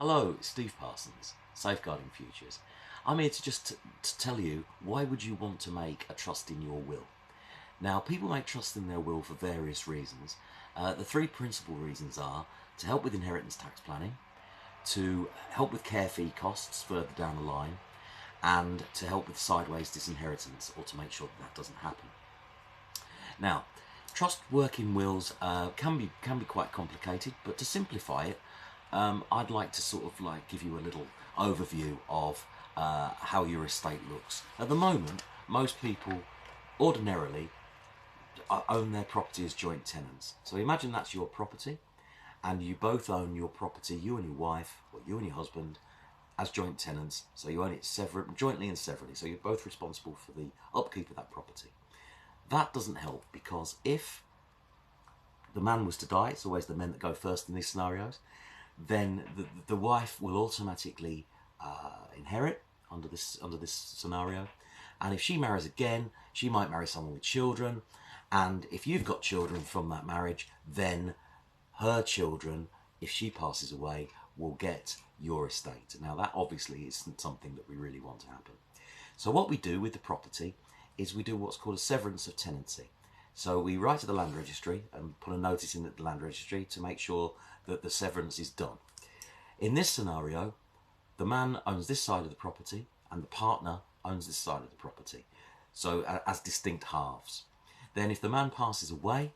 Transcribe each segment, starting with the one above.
Hello, it's Steve Parsons, Safeguarding Futures. I'm here to tell you, why would you want to make a trust in your will? Now, people make trusts in their will for various reasons. The three principal reasons are to help with inheritance tax planning, to help with care fee costs further down the line, and to help with sideways disinheritance, or to make sure that doesn't happen. Now, trust working wills can be quite complicated, but to simplify it, I'd like to give you a little overview of how your estate looks. At the moment, most people ordinarily own their property as joint tenants. So imagine that's your property, and you both own your property, you and your wife, or you and your husband, as joint tenants. So you own it jointly and severally. So you're both responsible for the upkeep of that property. That doesn't help, because if the man was to die, it's always the men that go first in these scenarios, then the wife will automatically inherit under this scenario. And if she marries again, she might marry someone with children, and if you've got children from that marriage, then her children, if she passes away, will get your estate. Now, that obviously isn't something that we really want to happen. So what we do with the property is we do what's called a severance of tenancy. So we write to the land registry and put a notice in at the land registry to make sure that the severance is done. In this scenario, the man owns this side of the property and the partner owns this side of the property, so as distinct halves. Then if the man passes away,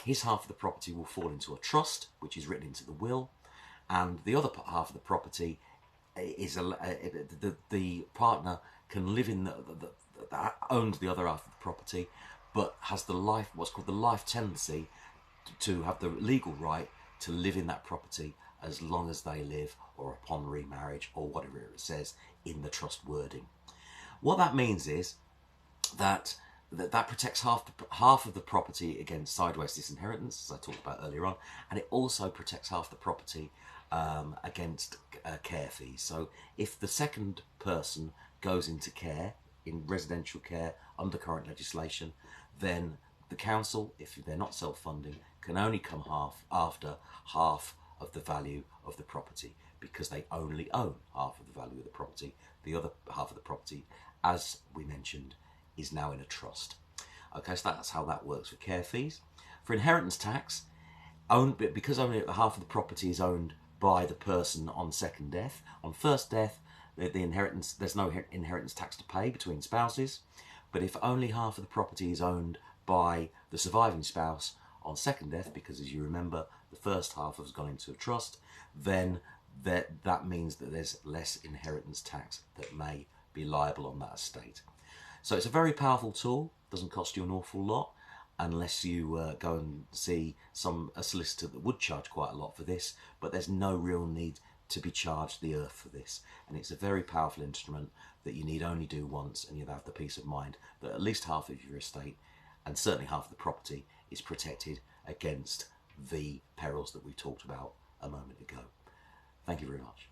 his half of the property will fall into a trust, which is written into the will, and the other half of the property is the partner can live in that owns the other half of the property, but has what's called the life tenancy, to have the legal right to live in that property as long as they live, or upon remarriage, or whatever it says in the trust wording. What that means is that protects half of the property against sideways disinheritance, as I talked about earlier on, and it also protects half the property against care fees. So if the second person goes into care, in residential care under current legislation, then the council, if they're not self-funding, can only come after half of the value of the property, because they only own half of the value of the property. The other half of the property, as we mentioned, is now in a trust. Okay, so that's how that works for care fees. For inheritance tax, because only half of the property is owned by the person on second death. On first death, there's no inheritance tax to pay between spouses. But if only half of the property is owned by the surviving spouse on second death, because as you remember, the first half has gone into a trust, then that means that there's less inheritance tax that may be liable on that estate. So it's a very powerful tool. Doesn't cost you an awful lot, unless you go and see a solicitor that would charge quite a lot for this, but there's no real need to be charged the earth for this. And it's a very powerful instrument that you need only do once, and you'll have the peace of mind that at least half of your estate, and certainly half of the property, is protected against the perils that we talked about a moment ago. Thank you very much.